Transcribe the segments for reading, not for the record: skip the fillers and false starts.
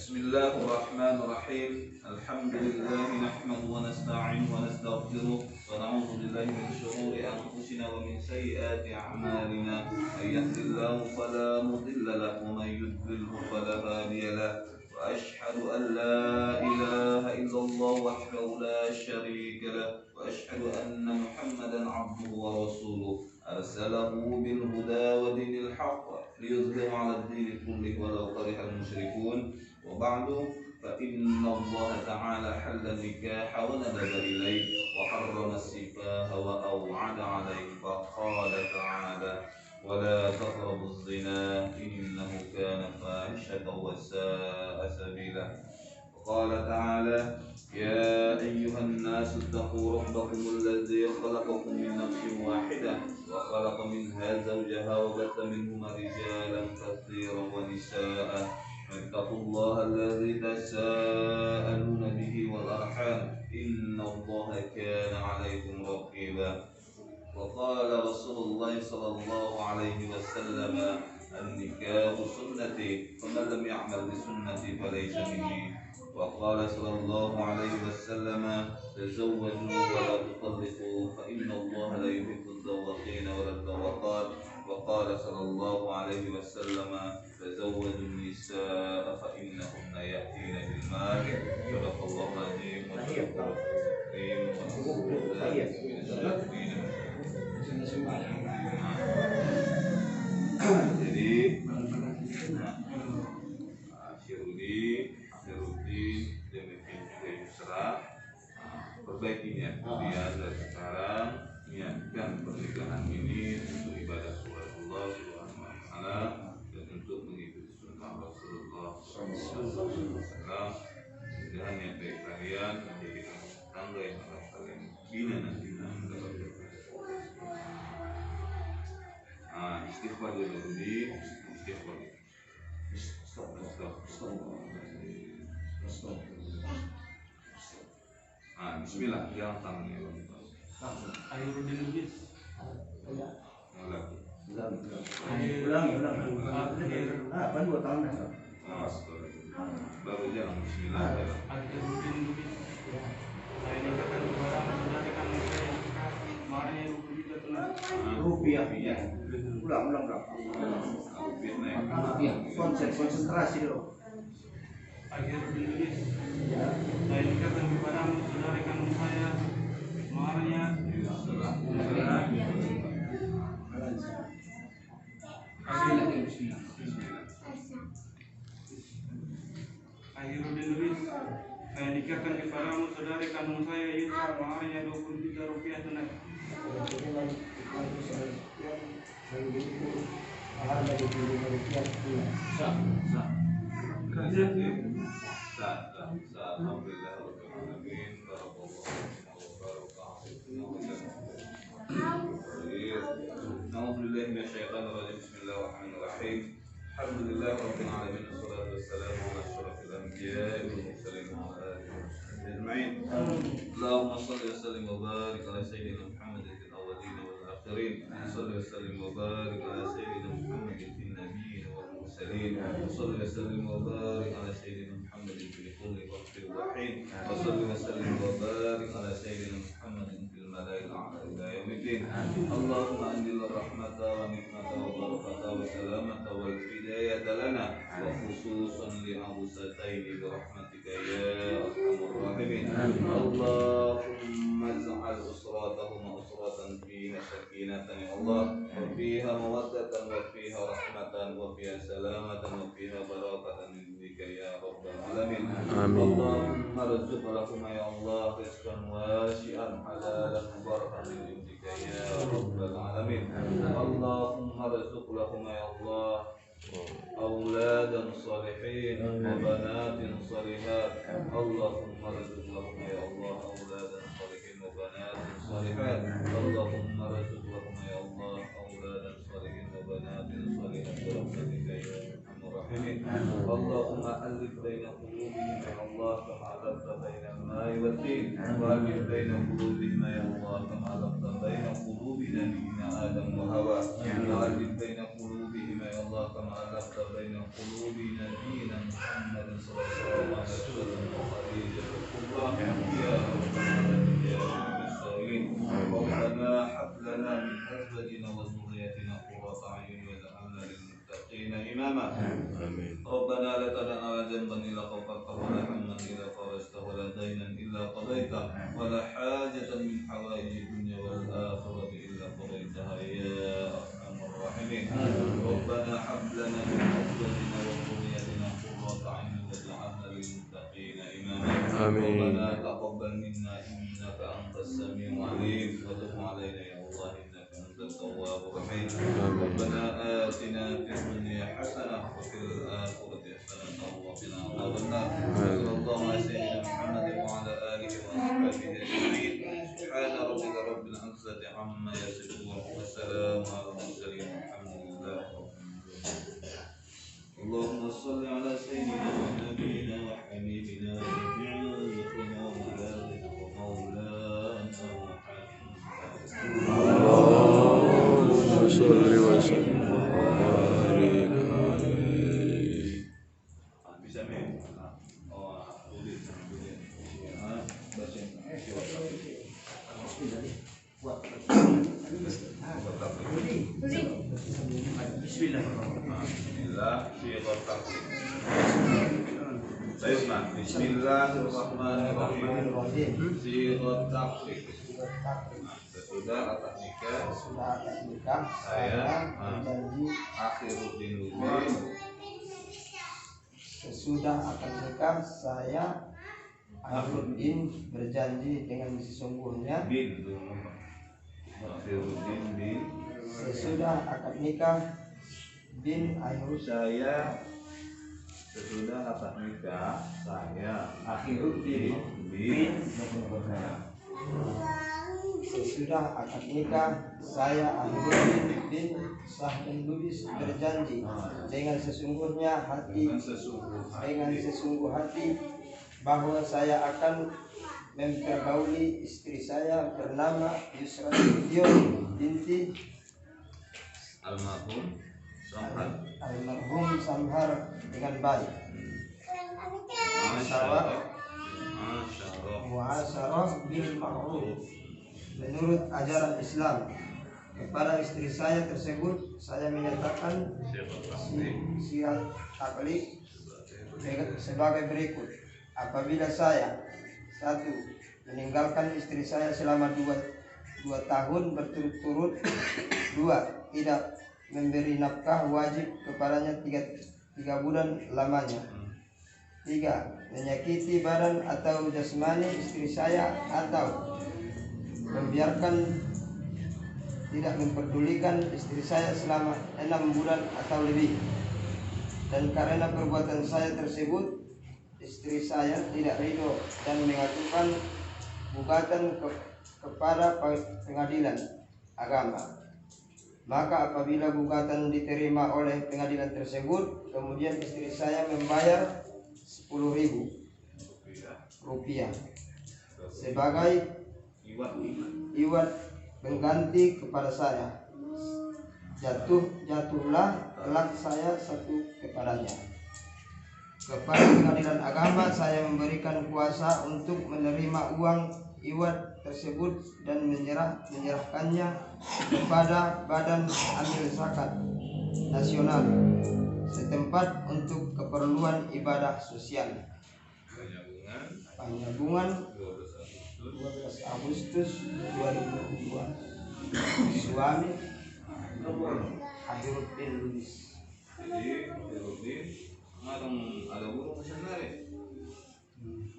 Bismillahirrahmanirrahim. Alhamdulillah nahmaduhu wa nasta'inuhu wa nastaghfiruh wa na'udzu billahi min shururi anfusina wa min sayyiati a'malina. May yahdihillahu fala mudilla lahu wa may yudlilhu fala hadiya lahu. Wa ashhadu an la ilaha illallah wahdahu la syarika lahu wa ashhadu anna Muhammadan 'abduhu wa rasuluh. Arsalahu bil huda wa dinil haqq liyudhhirahu 'ala ad-din kullihi walau karihal musyrikun. Wa ba'du fa inna Allah ta'ala halla nikaha wa nadaba ilayhi wa harrama as-sifaha wa aw'ada 'alayhi fa qala ta'ala wa la taqrabu az-zina innahu kana fahishatan wa sa'a sabila. قال تعالى يا أيها الناس اتقوا ربكم الذي خلقكم من نفس واحدة وخلق منها زوجها وبث منهما رجالا كثيرا ونساء اتقوا الله الذي تساءلون به والأرحام إن الله كان عليكم رقيبا. وقال رسول الله صلى الله عليه وسلم النكاح سنتي فمن لم يعمل بسنتي فليس مني. وقال صلى الله عليه وسلم تزوجوا ولا تطلقوا فإن الله لا يحب الذواقين ولا الذواقات. وقال صلى الله عليه وسلم تزوجوا النساء فإنهن يأتين بالمال. صدق الله العظيم وصدق الكريم ونعوذ بالله من الشياطين. Jadi perbaikinya kemudian dari sekarang niatkan pernikahan ini untuk ibadah kepada Allah Subhanahu wa taala dan untuk mengikuti sunnah Rasulullah SAW. Mudah-mudahan niat baik kalian menjadikan tangga yang akan kalian bina nantinya mendapat berkah. Istighfar dulu di istighfar. Bismillah, jangan tangannya. Khairuddin Lubis. Ulang. 2 tahun dah. Baru jangan bismillah. Khairuddin Lubis. Saya nikahkan kepada saudara kami saya maharnya Rp20 Rupiah. Ulang berapa? Rupiah. Konsentrasi dulu. Khairuddin Lubis. Saya nikahkan kepada saudara kandung saya maharnya Khairuddin Lubis. Saya nikahkan kepadamu saudara kandung saya Yusa maharnya Rp20 tunai. Bismillahirrahmanirrahim. Alhamdulillah rabbil alamin wassalatu wassalamu ala asyrafil anbiya'i wal mursalin wa ala alihi ajma'in. Allahumma shalli wa sallim wa barik ala sayyidina Muhammadin fil awwalin wal akhirin. Shalli wa sallim wa barik ala sayyidina Muhammadin fil nabiyyin wal mursalin. Shalli wa sallim wa barik ala sayyidina Muhammadin fi kulli waqtin wa hin. Wa shalli wa sallim wa barik ala sayyidina Muhammadin fil mala'il a'la ila yaumiddin. Allahumma anzil rahmata wa nikmata wa barakata wa salamata wal hidayata lana wa khususan li awsataini bi rahmatika ya arhamar rahimin. Allahumma ij'al usratahum usratan fiha sakinatan ya Allah wa fiha mawaddatan wa fiha rahmatan wa fiha salamatan wa fiha barakatan min indika ya rabbal alamin. Allahumma arzuq lahum ya Allah rizqan wasi'an halalan mubarakan min indika ya rabbal alamin. Allahumma arzuq lahum ya Allah أولادا صالحين وبنات صالحات اللهم ارزقهم يا الله أولادا صالحين وبنات صالحات اللهم ارزقهم يا الله أولادا صالحين وبنات صالحات برحمتك يا أرحم الراحمين اللهم ألف بين قلوبهم يا الله كما ألفت بين الماء والدين وألف بين قلوبهم يا الله كما ألفت بين قلوب نبينا آدم وحواء وألف بين قلوبهم يا الله كما ألفت بين قلوب نبينا محمد صلى الله عليه وسلم وخديجة الكبرى يا رب العالمين يا رب السائلين ربنا هب لنا من أزواجنا وذرياتنا قرة أعين واجعلنا للمتقين إماما ربنا لا تدع لنا ذنبا إلا غفرته ولا هما إلا فرجته ولا دينا إلا قضيته ولا حاجة من حوائج الدنيا والآخرة إلا قضيتها يا أرحم الراحمين ربنا هب لنا من أزواجنا وذرياتنا قرة أعين واجعلنا للمتقين إماما ربنا تقبل منا إنك أنت السميع العليم وتب علينا يا الله إنك أنت التواب الرحيم ربنا آتنا في الدنيا حسنة وفي الآخرة حسنة وقنا عذاب النار صلى الله على سيدنا محمد وعلى آله وأصحابه أجمعين سبحان ربك رب العزة عما يصفون وسلام على المرسلين والحمد لله رب العالمين اللهم صل على سيدنا ونبينا وحبيبنا وشفيعنا وذكرنا وملاذنا ومولانا محمد صل وسلم وبارك عليه. Bisa nih? Oh, boleh. Bismillahirrahmanirrahim. Sirat taksir. Sesudah akad nikah saya berjanji Akhiruddin Lubis. Sesudah akad nikah saya Akhiruddin berjanji dengan sesungguhnya Akhiruddin bin sesudah akad nikah bin saya sesudah akad nikah saya Akhiruddin bin sesudah akad nikah saya Akhiruddin bin Sahdin Lubis berjanji dengan sesungguhnya dengan sesungguh hati bahwa saya akan mempergauli istri saya bernama Yusra binti almarhum Samhar dengan baik. Muasyarah bil ma'ruf menurut ajaran Islam. Kepada istri saya tersebut saya menyatakan syiar akli sebagai berikut. Apabila saya 1. meninggalkan istri saya selama 2 tahun berturut-turut, 2. tidak memberi nafkah wajib kepadanya 3 bulan lamanya, 3. menyakiti badan atau jasmani istri saya atau membiarkan tidak memperdulikan istri saya selama 6 bulan atau lebih. Dan karena perbuatan saya tersebut istri saya tidak ridho dan mengajukan gugatan kepada pengadilan agama. Maka apabila gugatan diterima oleh pengadilan tersebut, kemudian istri saya membayar 10.000 rupiah sebagai iwat pengganti kepada saya. Jatuhlah kelak saya satu kepadanya. Kepada pengadilan agama saya memberikan kuasa untuk menerima uang iwat tersebut dan menyerahkannya kepada Badan Amil Zakat Nasional setempat untuk keperluan ibadah sosial. Penyambungan 12 Agustus 2022. Suami Akhiruddin Lubis. Jadi Akhiruddin ada burung sendiri.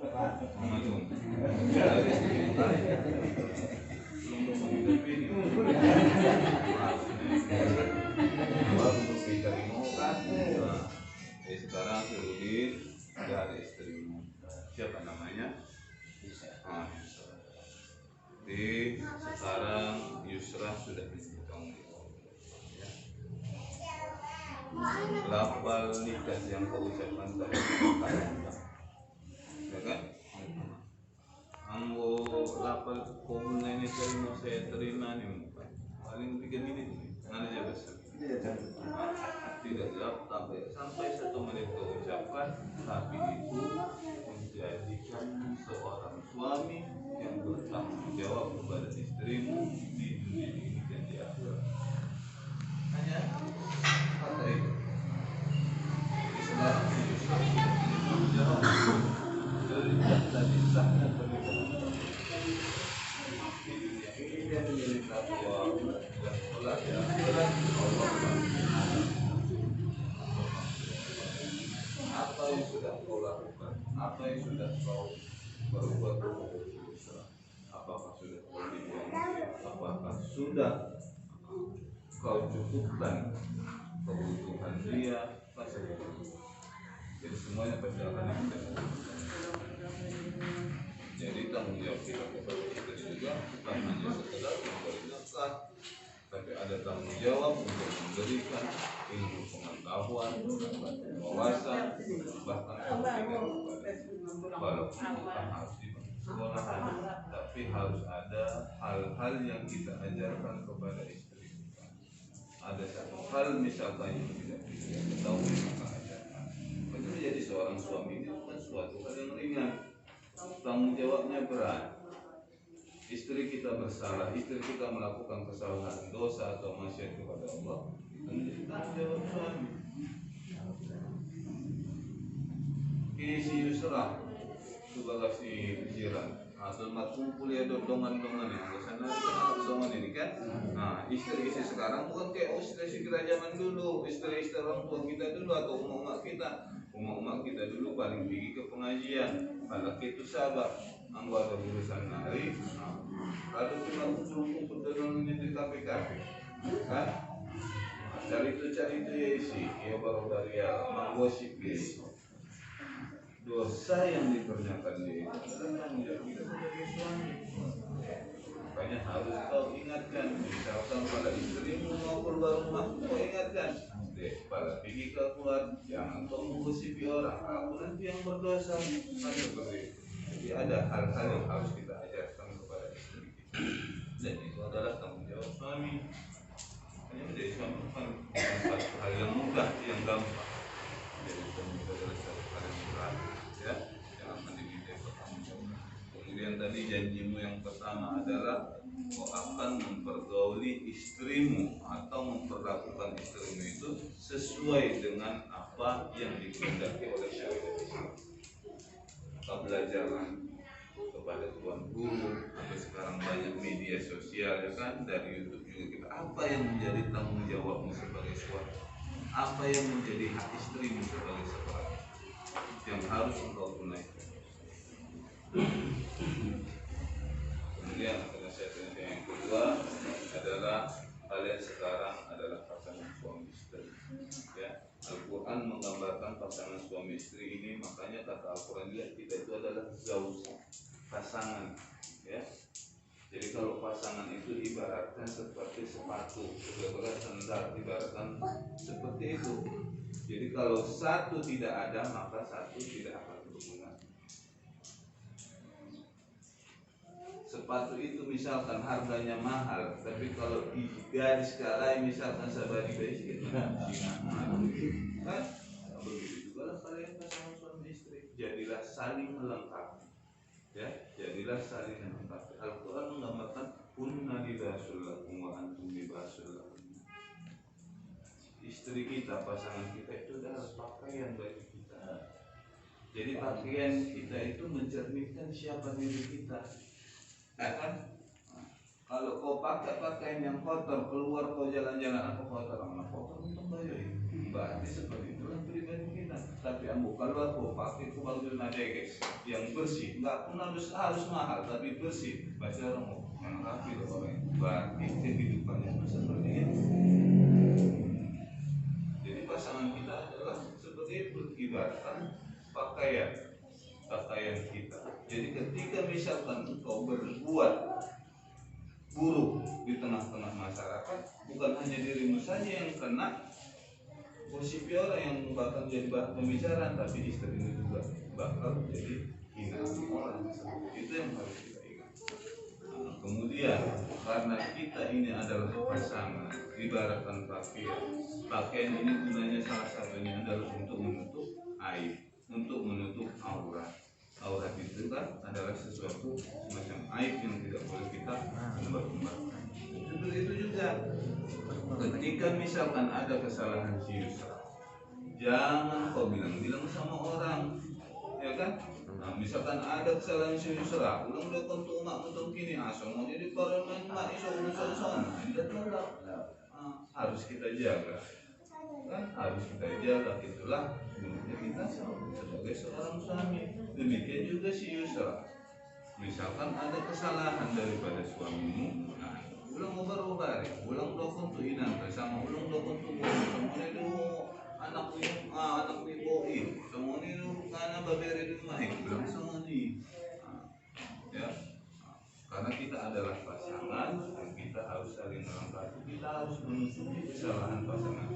Belum kita kepada istrimu. Siapa namanya? Yusra. Jadi sekarang Yusra sudah bertanggung jawab. Lafal nikah yang kau ucapkan tadi, ya kan? Anggo lafal komun ini terima saya terima nih, paling 3 menit nih, mana aja besar. Tidak jawab sampai 1 menit kau ucapkan, tapi itu menjadikan seorang suami yang bertanggung jawab kepada istrimu di dunia ini dan di akhirat. Hanya kata itu. Jadi sekarang jawab dari tadi sahnya pernikahan di dunia ini dia menjadi takwa dan kelak di akhirat Allah. Apa yang sudah kau lakukan? Apa yang sudah kau berbuat? Apakah sudah kau dibuang? Apakah sudah kau cukupkan kebutuhan dia? Pasti. Jadi semuanya pasti akan kita. Jadi tanggung jawab kita kepada kita juga bukan hanya sekedar memberi nafkah, tapi ada tanggung jawab untuk memberikan ilmu pengetahuan, wawasan, bahkan pendidikan kepada walaupun bukan harus di sekolahan, tapi harus ada hal-hal yang kita ajarkan kepada istri kita. Ada satu hal misalkan yang tidak kita ketahui maka ajarkan. Itu menjadi seorang suami itu bukan suatu hal yang ringan. Tanggung jawabnya berat. Istri kita bersalah, istri kita melakukan kesalahan, dosa atau maksiat kepada Allah, itu menjadi tanggung jawab suami. Isi Yusra sebagai si pikiran atau kumpul ya dongan-dongan yang sana dongan ini kan. Nah, istri-istri sekarang bukan kayak istri kita zaman dulu, istri-istri orang tua kita dulu atau umat kita dulu paling tinggi ke pengajian. Kalau itu sabar, anggota urusan hari, lalu cuma kumpul dongan di kafe-kafe, kan? Cari itu ya isi, ya baru dari menggosip isi. Dosa yang dikerjakan dia itu adalah tanggung jawab kita sebagai suami. Makanya harus kau ingatkan, misalkan pada istrimu mau keluar rumah, kau ingatkan, dek, pada pergi keluar, jangan kau menggosipi orang, aku nanti yang berdosa. Kan seperti itu. Jadi ada hal-hal yang harus kita ajarkan kepada istri kita, dan itu adalah tanggung jawab suami. Hanya menjadi suami bukan satu hal yang mudah, yang gampang. Jadi suami itu adalah satu hal yang berat. Ya, jangan mendidik bertanggung. Kemudian tadi janjimu yang pertama adalah kau akan mempergauli istrimu atau memperlakukan istrimu itu sesuai dengan apa yang dikehendaki oleh syariat Islam. Kau belajarlah kepada tuan guru, atau sekarang banyak media sosial ya kan, dari YouTube juga kita. Apa yang menjadi tanggung jawabmu sebagai suami? Apa yang menjadi hak istrimu sebagai seorang yang harus engkau tunaikan. Kemudian nasihat yang kedua adalah kalian sekarang adalah pasangan suami istri. Ya, Al-Quran menggambarkan pasangan suami istri ini, makanya kata Al-Quran juga kita itu adalah zauj, pasangan. Ya, jadi kalau pasangan itu ibaratkan seperti sepatu, sebagai sandal, ibaratkan seperti itu. Jadi kalau satu tidak ada maka satu tidak akan berguna. Sepatu itu misalkan harganya mahal, tapi kalau garis kalai misalkan sabari basic kan begitu juga lah kalian pasangan suami istri. Jadilah saling melengkapi. Ya, jadilah saling melengkapi. Al-Quran menggambarkan kunna libasul lakum wa antum libasul lakum. Istri kita, pasangan kita itu adalah pakaian bagi kita. Jadi pakaian kita itu mencerminkan siapa diri kita. Ya kan? Nah, kalau kau pakai pakaian yang kotor, keluar kau jalan-jalan apa kotor, anak kotor untuk bayar. Berarti seperti itulah pribadi kita. Tapi ambo kalau kau pakai baju nadege yang bersih, nggak pun harus mahal, tapi bersih. Baca orang yang rapi loh orang. Berarti kehidupannya seperti itu. Pasangan kita adalah seperti itu, ibaratkan pakaian kita. Jadi ketika misalkan engkau berbuat buruk di tengah-tengah masyarakat, bukan hanya dirimu saja yang kena gosip orang yang bakal jadi bahan pembicaraan, tapi istrimu juga bakal jadi hinaan orang. Itu yang harus kita ingat. Nah, kemudian karena kita ini adalah pasangan, ibaratkan pakaian ini gunanya salah satunya adalah untuk menutup aib, untuk menutup aurat. Aurat itu kan adalah sesuatu semacam aib yang tidak boleh kita umbar-umbarkan. Itu juga ketika misalkan ada kesalahan si Yusra, jangan kau bilang sama orang, ya kan? Nah, misalkan ada kesalahan si Yusra, ulang udah kontu mak betul kini asal mau jadi parlemen mak iso urusan tidak tolak. Harus kita jaga, kan? Harus kita jaga, itulah gunanya kita sebagai seorang suami. Demikian juga si Yusra, misalkan ada kesalahan daripada suamimu, nah, ulang ubah-ubah, ulang dokon tu inang sama ulang dokon tu sama itu anak boi, sama itu karena babere di rumah bilang sama ni, ya, karena kita adalah pasangan dan kita harus saling melengkapi, kita harus menutupi kesalahan pasangan.